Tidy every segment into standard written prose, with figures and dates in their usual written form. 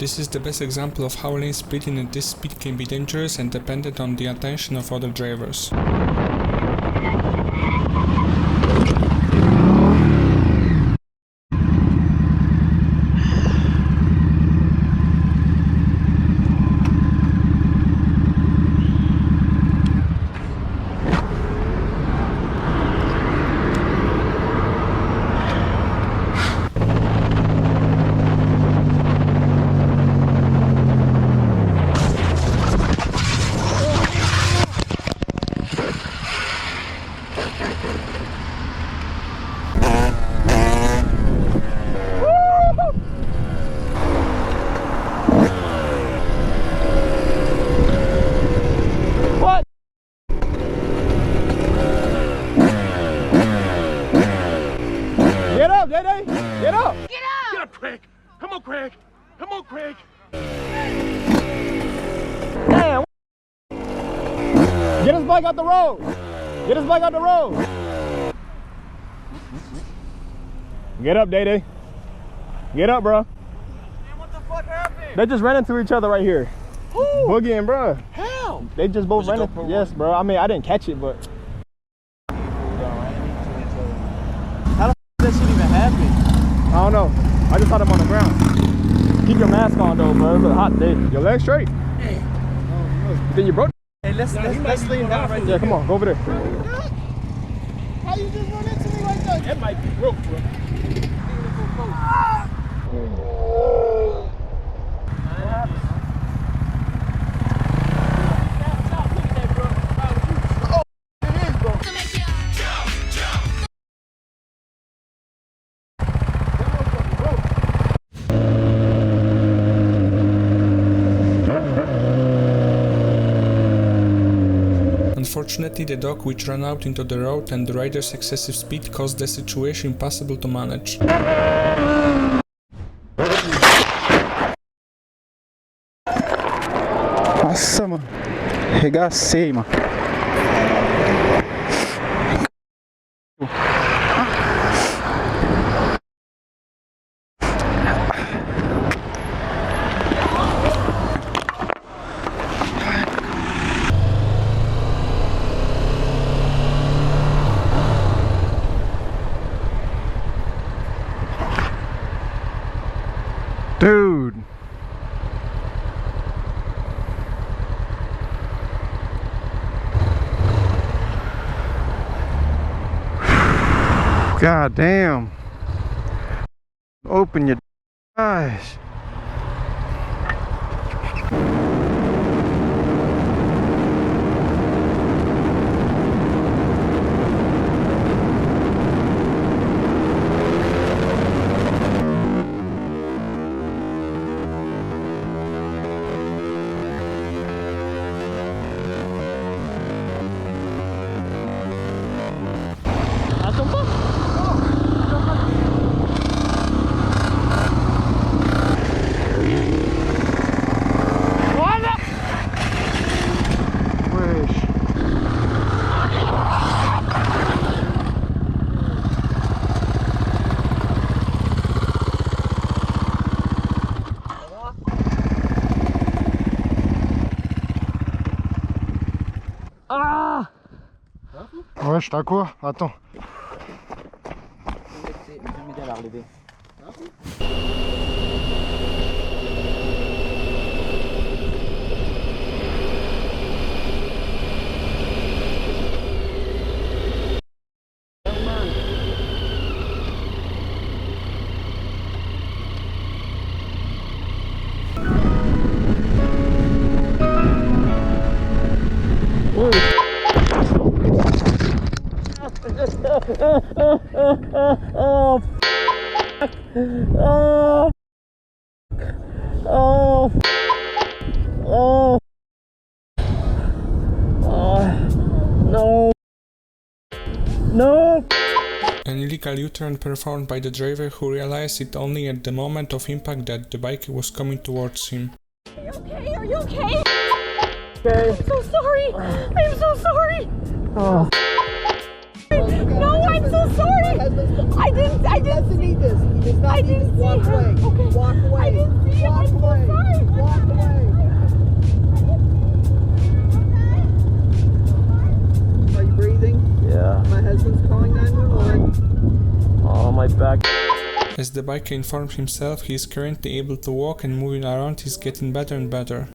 This is the best example of how lane splitting at this speed can be dangerous and dependent on the attention of other drivers. Get up! Get up! Get up, Craig! Come on, Craig! Come on, Craig! Damn! Get his bike out the road! Get his bike out the road! Get up, Day-Day. Get up, bro. Man, what the fuck happened? They just ran into each other right here. Who? Boogie and bro. How? They just both ran into. Yes, bro. I mean, I didn't catch it, but. How the f did that shit even happen? I don't know. I just saw them on the ground. Keep your mask on though, bro. It's a hot day. Your legs straight. Hey. You think you broke? Hey, let's lean down right there. Yeah, come on, go over there. How you just run into me like that? That might be broke, bro. Unfortunately, the dog which ran out into the road and the rider's excessive speed caused the situation impossible to manage. Nossa, mano. Regacei, mano. Dude. God damn. Open your eyes. Ouais, je t'accrois. Attends. Je vais m'aider à la relever. No! An illegal U-turn performed by the driver who realized it only at the moment of impact that the bike was coming towards him. Are you okay? Are you okay? Okay. I'm so sorry. I'm so sorry. Oh. No, I'm so sorry. husband's. I didn't He doesn't need this. He does not I need this. didn't see Walk her. away. Okay. Walk away. I didn't see him. Walk I'm so away. sorry. Walk away. Are you breathing? Yeah. My husband's calling 911. On my back. As the biker informed himself, he is currently able to walk and moving around is getting better and better.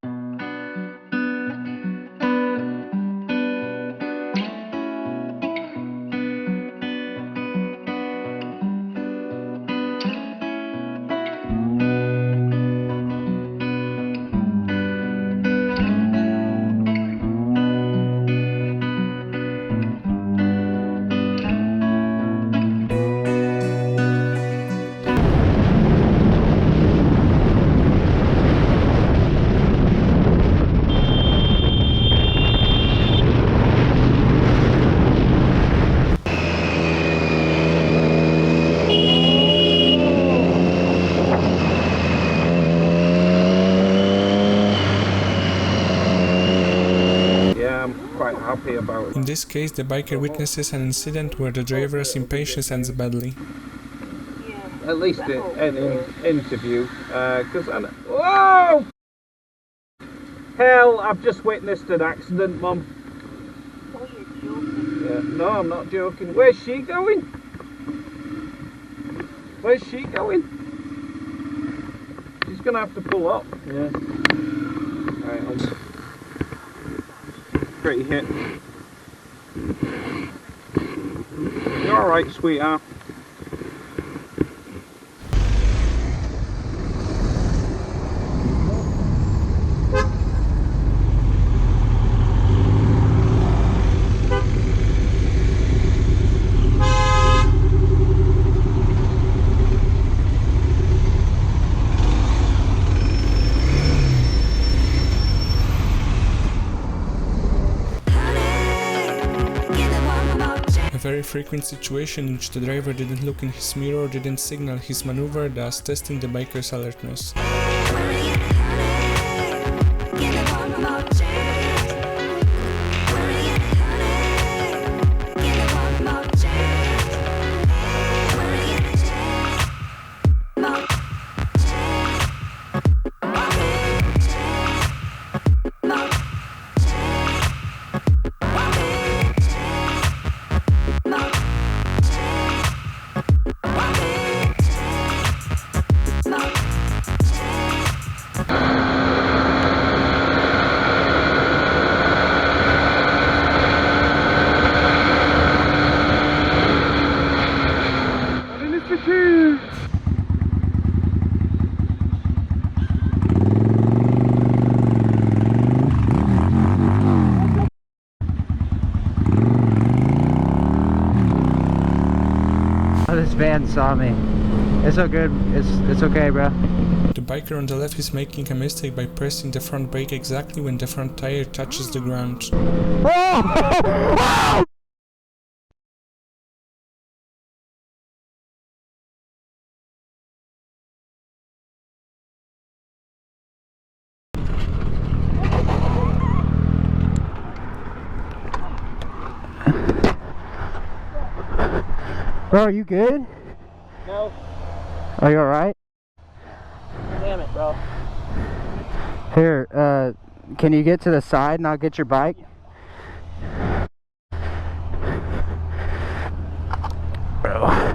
In this case, the biker witnesses an incident where the driver's impatience ends badly. At least in an interview, because whoa! Hell, I've just witnessed an accident, Mum. Yeah, no, I'm not joking. Where's she going? Where's she going? She's gonna have to pull up. Yeah. Alright, I'm pretty hit. You alright, sweetheart? A very frequent situation in which the driver didn't look in his mirror, didn't signal his maneuver, thus testing the biker's alertness. This van saw me. It's so good. It's okay, bro. The biker on the left is making a mistake by pressing the front brake exactly when the front tire touches the ground. Bro, are you good? No. Are you alright? Damn it, bro. Here, can you get to the side and I'll get your bike? Bro.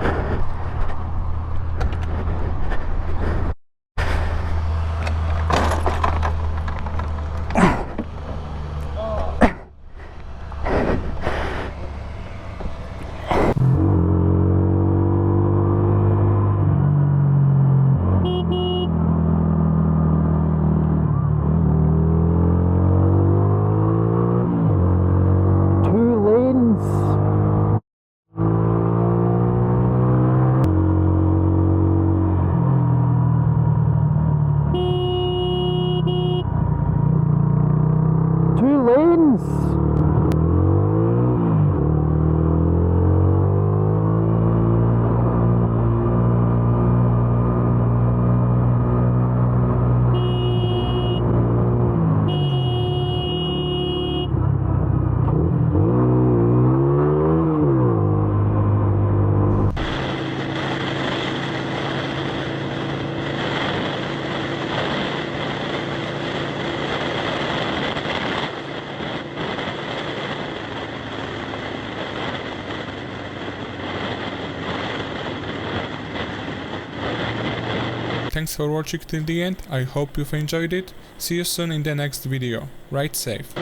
Thanks for watching till the end, I hope you've enjoyed it. See you soon in the next video. Ride safe.